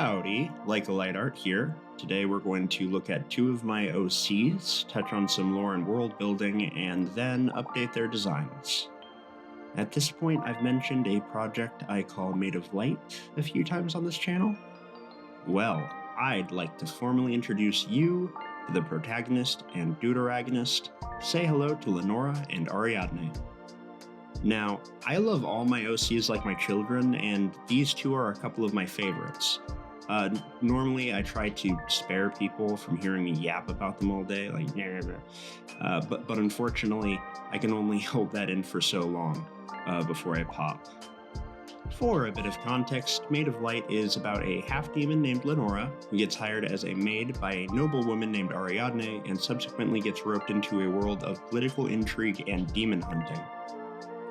Howdy, like a light art here. Today we're going to look at two of my OCs, touch on some lore and world building, and then update their designs. At this point, I've mentioned a project I call Made of Light a few times on this channel. Well, I'd like to formally introduce you to the protagonist and deuteragonist. Say hello to Lenora and Ariadne. Now, I love all my OCs like my children, and these two are a couple of my favorites. Normally, I try to spare people from hearing me yap about them all day, like, but unfortunately, I can only hold that in for so long before I pop. For a bit of context, Maid of Light is about a half-demon named Lenora who gets hired as a maid by a noblewoman named Ariadne and subsequently gets roped into a world of political intrigue and demon hunting.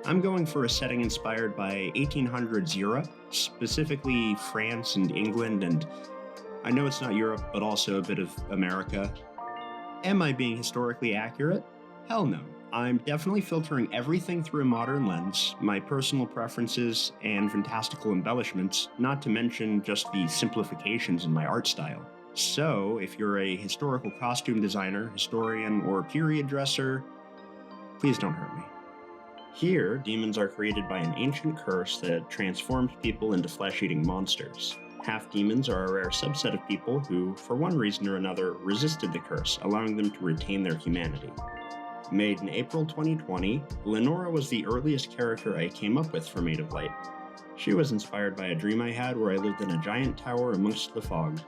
I'm going for a setting inspired by 1800s Europe, specifically France and England, and I know it's not Europe, but also a bit of America. Am I being historically accurate? Hell no. I'm definitely filtering everything through a modern lens, my personal preferences and fantastical embellishments, not to mention just the simplifications in my art style. So, if you're a historical costume designer, historian, or period dresser, please don't hurt me. Here, demons are created by an ancient curse that transforms people into flesh-eating monsters. Half-demons are a rare subset of people who, for one reason or another, resisted the curse, allowing them to retain their humanity. Made in April 2020, Lenora was the earliest character I came up with for Made of Light. She was inspired by a dream I had where I lived in a giant tower amongst the fog.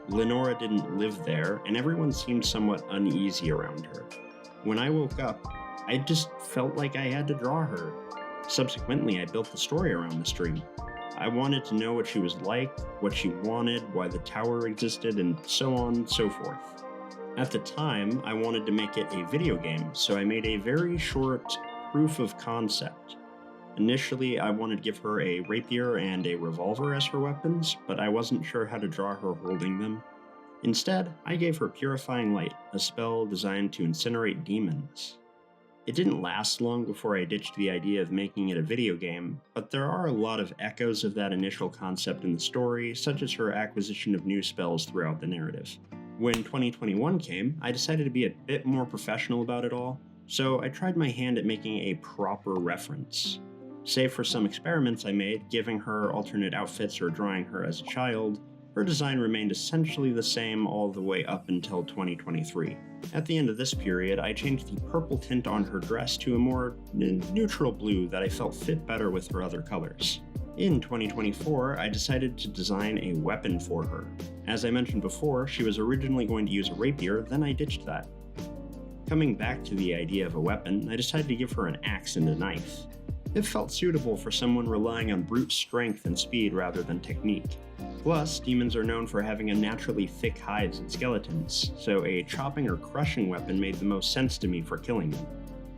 Lenora didn't live there, and everyone seemed somewhat uneasy around her. When I woke up, I just felt like I had to draw her. Subsequently, I built the story around this dream. I wanted to know what she was like, what she wanted, why the tower existed, and so on and so forth. At the time, I wanted to make it a video game, so I made a very short proof of concept. Initially, I wanted to give her a rapier and a revolver as her weapons, but I wasn't sure how to draw her holding them. Instead, I gave her Purifying Light, a spell designed to incinerate demons. It didn't last long before I ditched the idea of making it a video game, but there are a lot of echoes of that initial concept in the story, such as her acquisition of new spells throughout the narrative. When 2021 came, I decided to be a bit more professional about it all, so I tried my hand at making a proper reference. Save for some experiments I made, giving her alternate outfits or drawing her as a child, her design remained essentially the same all the way up until 2023. At the end of this period, I changed the purple tint on her dress to a more neutral blue that I felt fit better with her other colors. In 2024, I decided to design a weapon for her. As I mentioned before, she was originally going to use a rapier, then I ditched that. Coming back to the idea of a weapon, I decided to give her an axe and a knife. It felt suitable for someone relying on brute strength and speed rather than technique. Plus, demons are known for having unnaturally thick hides and skeletons, so a chopping or crushing weapon made the most sense to me for killing them.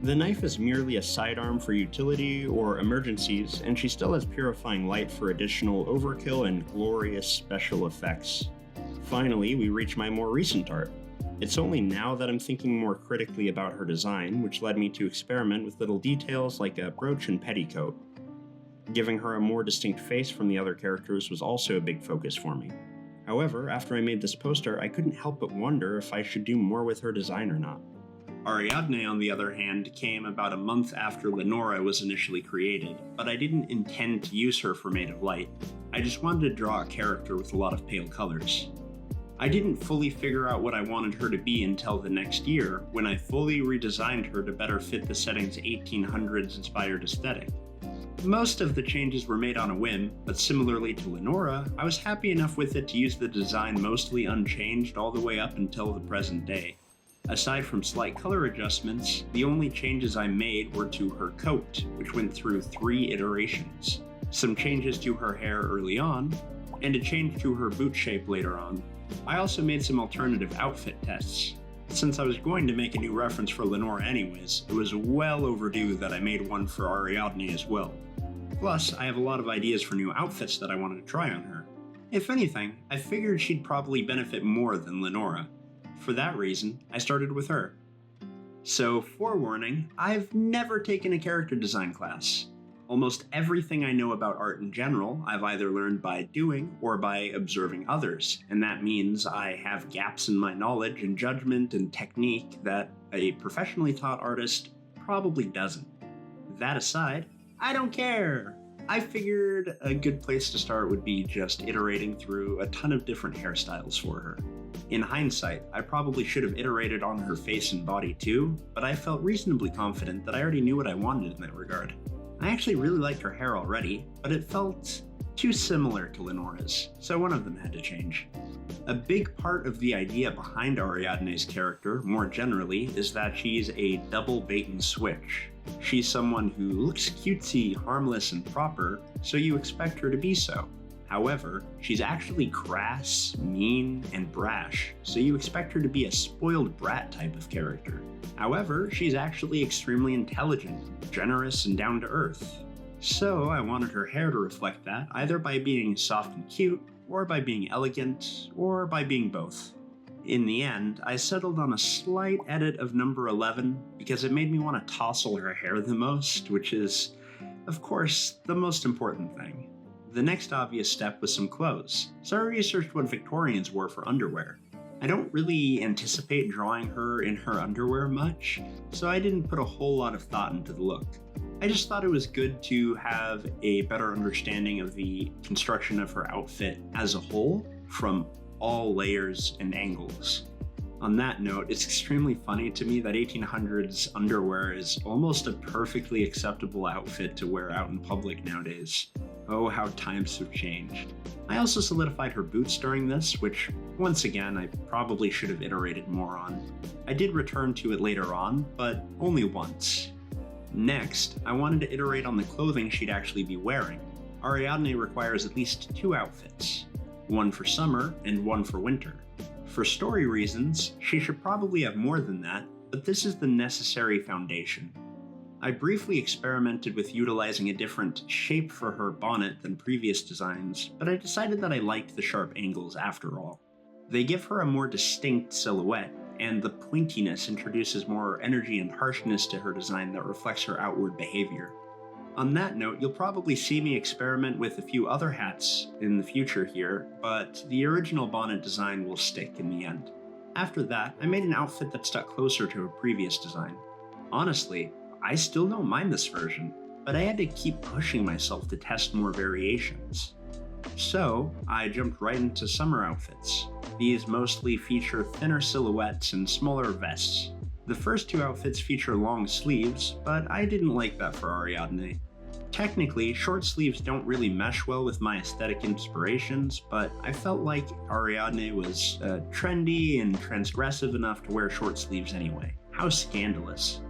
The knife is merely a sidearm for utility or emergencies, and she still has Purifying Light for additional overkill and glorious special effects. Finally, we reach my more recent art. It's only now that I'm thinking more critically about her design, which led me to experiment with little details like a brooch and petticoat. Giving her a more distinct face from the other characters was also a big focus for me. However, after I made this poster, I couldn't help but wonder if I should do more with her design or not. Ariadne, on the other hand, came about a month after Lenora was initially created, but I didn't intend to use her for Made of Light. I just wanted to draw a character with a lot of pale colors. I didn't fully figure out what I wanted her to be until the next year, when I fully redesigned her to better fit the setting's 1800s inspired aesthetic. Most of the changes were made on a whim, but similarly to Lenora, I was happy enough with it to use the design mostly unchanged all the way up until the present day. Aside from slight color adjustments, the only changes I made were to her coat, which went through 3 iterations, some changes to her hair early on, and a change to her boot shape later on. I also made some alternative outfit tests. Since I was going to make a new reference for Lenora anyways, it was well overdue that I made one for Ariadne as well. Plus, I have a lot of ideas for new outfits that I wanted to try on her. If anything, I figured she'd probably benefit more than Lenora. For that reason, I started with her. So, forewarning, I've never taken a character design class. Almost everything I know about art in general, I've either learned by doing or by observing others, and that means I have gaps in my knowledge and judgment and technique that a professionally taught artist probably doesn't. That aside, I don't care! I figured a good place to start would be just iterating through a ton of different hairstyles for her. In hindsight, I probably should have iterated on her face and body too, but I felt reasonably confident that I already knew what I wanted in that regard. I actually really liked her hair already, but it felt too similar to Lenora's, so one of them had to change. A big part of the idea behind Ariadne's character, more generally, is that she's a double bait and switch. She's someone who looks cutesy, harmless, and proper, so you expect her to be so. However, she's actually crass, mean, and brash, so you expect her to be a spoiled brat type of character. However, she's actually extremely intelligent, generous, and down to earth. So I wanted her hair to reflect that, either by being soft and cute, or by being elegant, or by being both. In the end, I settled on a slight edit of number 11 because it made me want to tousle her hair the most, which is, of course, the most important thing. The next obvious step was some clothes, so I researched what Victorians wore for underwear. I don't really anticipate drawing her in her underwear much, so I didn't put a whole lot of thought into the look. I just thought it was good to have a better understanding of the construction of her outfit as a whole, from all layers and angles. On that note, it's extremely funny to me that 1800s underwear is almost a perfectly acceptable outfit to wear out in public nowadays. Oh, how times have changed. I also solidified her boots during this, which, once again, I probably should have iterated more on. I did return to it later on, but only once. Next, I wanted to iterate on the clothing she'd actually be wearing. Ariadne requires at least 2 outfits, one for summer and one for winter. For story reasons, she should probably have more than that, but this is the necessary foundation. I briefly experimented with utilizing a different shape for her bonnet than previous designs, but I decided that I liked the sharp angles after all. They give her a more distinct silhouette, and the pointiness introduces more energy and harshness to her design that reflects her outward behavior. On that note, you'll probably see me experiment with a few other hats in the future here, but the original bonnet design will stick in the end. After that, I made an outfit that stuck closer to her previous design. Honestly, I still don't mind this version, but I had to keep pushing myself to test more variations. So, I jumped right into summer outfits. These mostly feature thinner silhouettes and smaller vests. The first 2 outfits feature long sleeves, but I didn't like that for Ariadne. Technically, short sleeves don't really mesh well with my aesthetic inspirations, but I felt like Ariadne was trendy and transgressive enough to wear short sleeves anyway. How scandalous.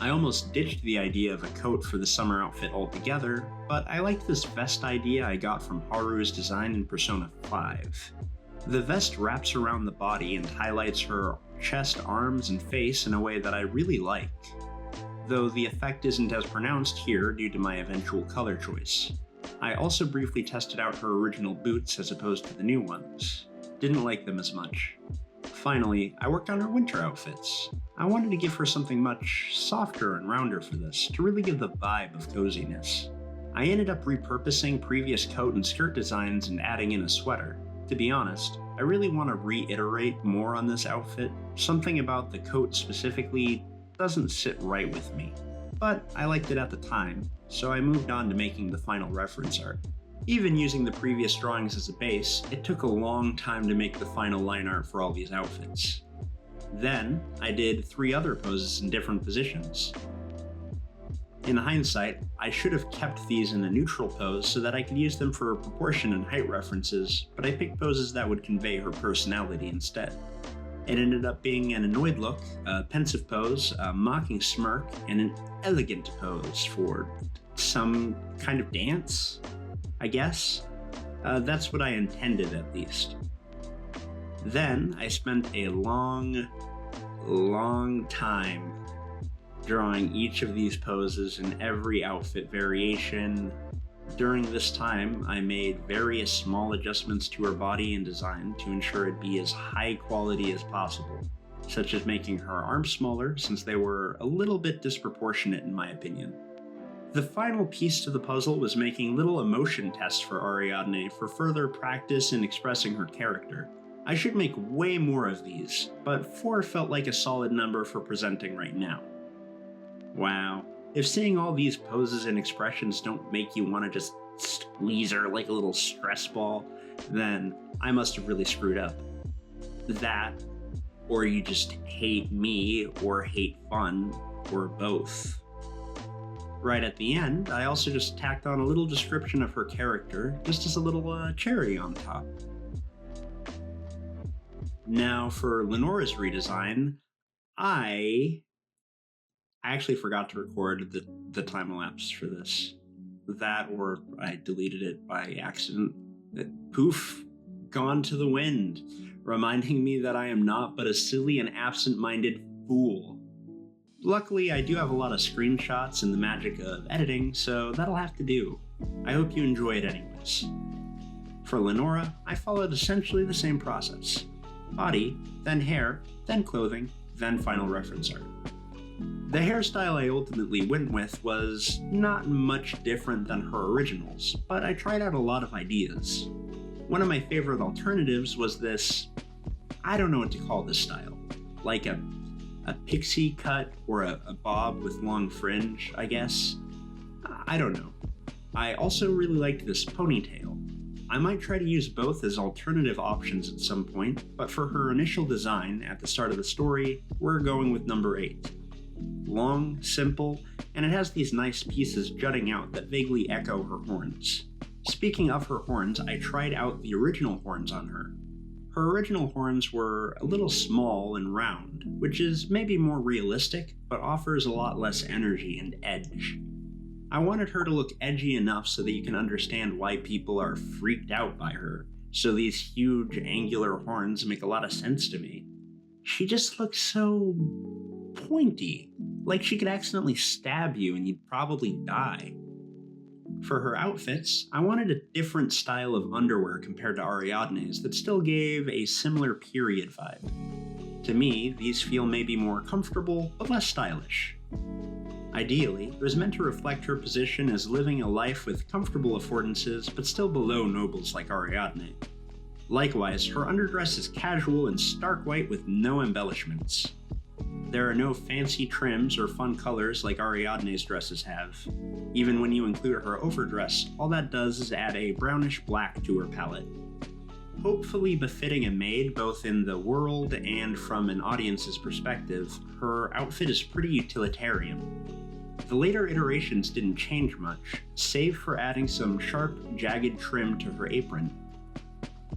I almost ditched the idea of a coat for the summer outfit altogether, but I liked this vest idea I got from Haru's design in Persona 5. The vest wraps around the body and highlights her chest, arms, and face in a way that I really like, though the effect isn't as pronounced here due to my eventual color choice. I also briefly tested out her original boots as opposed to the new ones. Didn't like them as much. Finally, I worked on her winter outfits. I wanted to give her something much softer and rounder for this, to really give the vibe of coziness. I ended up repurposing previous coat and skirt designs and adding in a sweater. To be honest, I really want to reiterate more on this outfit. Something about the coat specifically doesn't sit right with me, but I liked it at the time, so I moved on to making the final reference art. Even using the previous drawings as a base, it took a long time to make the final line art for all these outfits. Then, I did 3 other poses in different positions. In hindsight, I should have kept these in a neutral pose so that I could use them for proportion and height references, but I picked poses that would convey her personality instead. It ended up being an annoyed look, a pensive pose, a mocking smirk, and an elegant pose for some kind of dance, I guess. That's what I intended, at least. Then I spent a long time drawing each of these poses in every outfit variation. During this time, I made various small adjustments to her body and design to ensure it be as high quality as possible, such as making her arms smaller since they were a little bit disproportionate in my opinion. The final piece to the puzzle was making little emotion tests for Ariadne for further practice in expressing her character. I should make way more of these, but 4 felt like a solid number for presenting right now. Wow, if seeing all these poses and expressions don't make you want to just squeeze her like a little stress ball, then I must have really screwed up. That, or you just hate me, or hate fun, or both. Right at the end, I also just tacked on a little description of her character, just as a little cherry on top. Now for Lenora's redesign, I actually forgot to record the time elapse for this. That, or I deleted it by accident. Poof, gone to the wind, reminding me that I am not but a silly and absent-minded fool. Luckily, I do have a lot of screenshots and the magic of editing, so that'll have to do. I hope you enjoy it anyways. For Lenora, I followed essentially the same process. Body, then hair, then clothing, then final reference art. The hairstyle I ultimately went with was not much different than her originals, but I tried out a lot of ideas. One of my favorite alternatives was this, I don't know what to call this style, like a pixie cut or a bob with long fringe, I guess. I don't know. I also really liked this ponytail. I might try to use both as alternative options at some point, but for her initial design at the start of the story, we're going with number 8. Long, simple, and it has these nice pieces jutting out that vaguely echo her horns. Speaking of her horns, I tried out the original horns on her. Her original horns were a little small and round, which is maybe more realistic, but offers a lot less energy and edge. I wanted her to look edgy enough so that you can understand why people are freaked out by her, so these huge angular horns make a lot of sense to me. She just looks so pointy, like she could accidentally stab you and you'd probably die. For her outfits, I wanted a different style of underwear compared to Ariadne's that still gave a similar period vibe. To me, these feel maybe more comfortable, but less stylish. Ideally, it was meant to reflect her position as living a life with comfortable affordances, but still below nobles like Ariadne. Likewise, her underdress is casual and stark white with no embellishments. There are no fancy trims or fun colors like Ariadne's dresses have. Even when you include her overdress, all that does is add a brownish black to her palette. Hopefully befitting a maid both in the world and from an audience's perspective, her outfit is pretty utilitarian. The later iterations didn't change much, save for adding some sharp, jagged trim to her apron.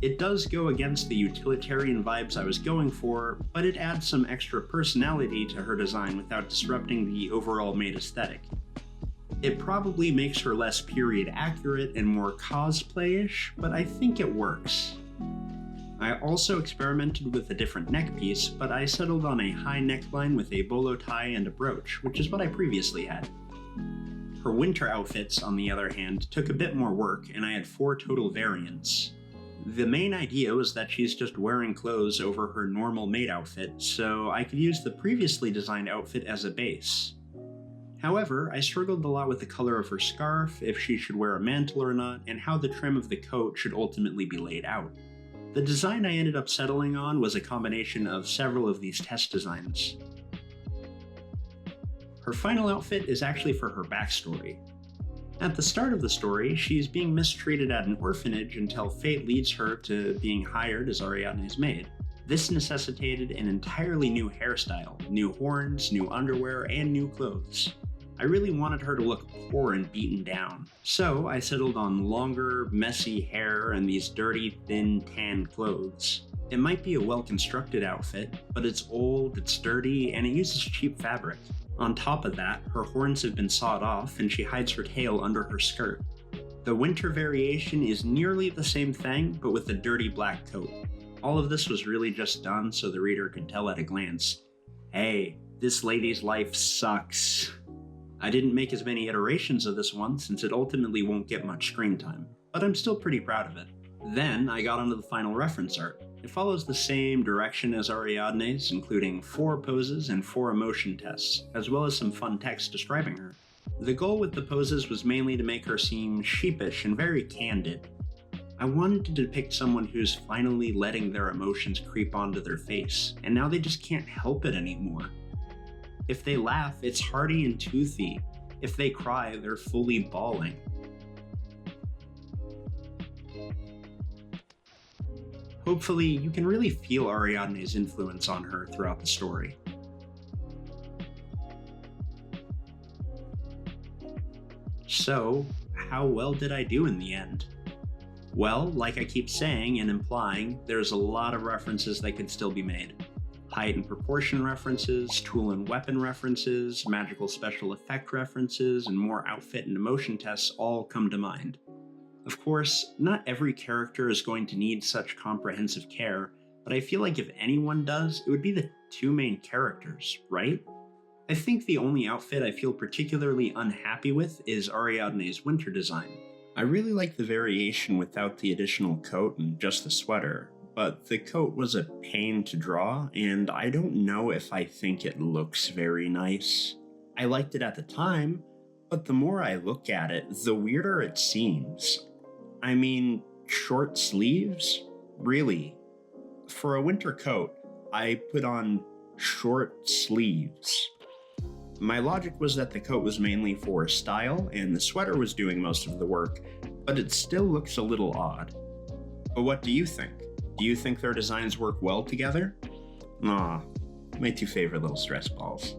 It does go against the utilitarian vibes I was going for, but it adds some extra personality to her design without disrupting the overall maid aesthetic. It probably makes her less period accurate and more cosplay-ish, but I think it works. I also experimented with a different neck piece, but I settled on a high neckline with a bolo tie and a brooch, which is what I previously had. Her winter outfits, on the other hand, took a bit more work, and I had 4 total variants. The main idea was that she's just wearing clothes over her normal maid outfit, so I could use the previously designed outfit as a base. However, I struggled a lot with the color of her scarf, if she should wear a mantle or not, and how the trim of the coat should ultimately be laid out. The design I ended up settling on was a combination of several of these test designs. Her final outfit is actually for her backstory. At the start of the story, she's being mistreated at an orphanage until fate leads her to being hired as Ariadne's maid. This necessitated an entirely new hairstyle, new horns, new underwear, and new clothes. I really wanted her to look poor and beaten down, so I settled on longer, messy hair and these dirty, thin, tan clothes. It might be a well-constructed outfit, but it's old, it's dirty, and it uses cheap fabric. On top of that, her horns have been sawed off and she hides her tail under her skirt. The winter variation is nearly the same thing, but with a dirty black coat. All of this was really just done so the reader could tell at a glance, hey, this lady's life sucks. I didn't make as many iterations of this one since it ultimately won't get much screen time, but I'm still pretty proud of it. Then I got onto the final reference art. It follows the same direction as Ariadne's, including 4 poses and 4 emotion tests, as well as some fun text describing her. The goal with the poses was mainly to make her seem sheepish and very candid. I wanted to depict someone who's finally letting their emotions creep onto their face, and now they just can't help it anymore. If they laugh, it's hearty and toothy. If they cry, they're fully bawling. Hopefully, you can really feel Ariadne's influence on her throughout the story. So, how well did I do in the end? Well, like I keep saying and implying, there's a lot of references that can still be made. Height and proportion references, tool and weapon references, magical special effect references, and more outfit and emotion tests all come to mind. Of course, not every character is going to need such comprehensive care, but I feel like if anyone does, it would be the two main characters, right? I think the only outfit I feel particularly unhappy with is Ariadne's winter design. I really like the variation without the additional coat and just the sweater, but the coat was a pain to draw, and I don't know if I think it looks very nice. I liked it at the time, but the more I look at it, the weirder it seems. I mean, short sleeves? Really? For a winter coat, I put on short sleeves. My logic was that the coat was mainly for style and the sweater was doing most of the work, but it still looks a little odd. But what do you think? Do you think their designs work well together? Aw, my two favorite little stress balls.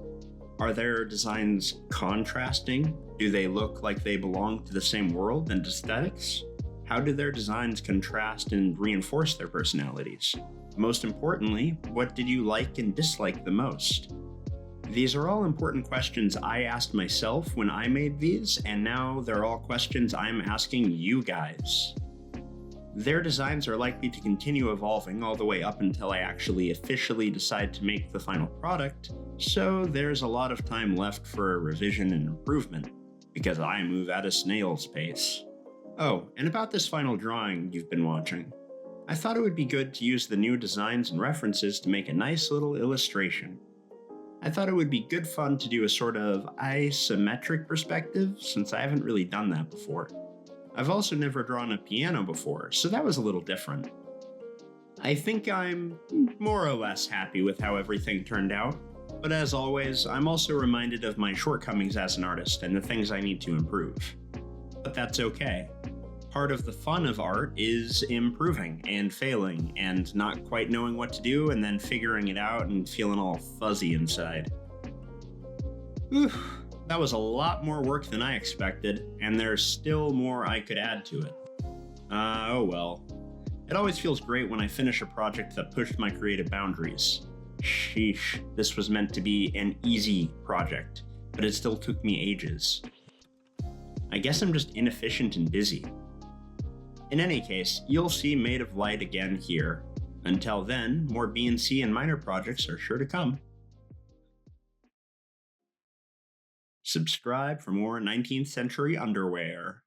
Are their designs contrasting? Do they look like they belong to the same world and aesthetics? How do their designs contrast and reinforce their personalities? Most importantly, what did you like and dislike the most? These are all important questions I asked myself when I made these, and now they're all questions I'm asking you guys. Their designs are likely to continue evolving all the way up until I actually officially decide to make the final product, so there's a lot of time left for revision and improvement, because I move at a snail's pace. Oh, and about this final drawing you've been watching. I thought it would be good to use the new designs and references to make a nice little illustration. I thought it would be good fun to do a sort of isometric perspective, since I haven't really done that before. I've also never drawn a piano before, so that was a little different. I think I'm more or less happy with how everything turned out, but as always, I'm also reminded of my shortcomings as an artist and the things I need to improve. But that's okay. Part of the fun of art is improving and failing and not quite knowing what to do and then figuring it out and feeling all fuzzy inside. Whew, that was a lot more work than I expected, and there's still more I could add to it. Oh well. It always feels great when I finish a project that pushed my creative boundaries. Sheesh, this was meant to be an easy project, but it still took me ages. I guess I'm just inefficient and busy. In any case, you'll see Made of Light again here. Until then, more B&C and minor projects are sure to come. Subscribe for more 19th century underwear.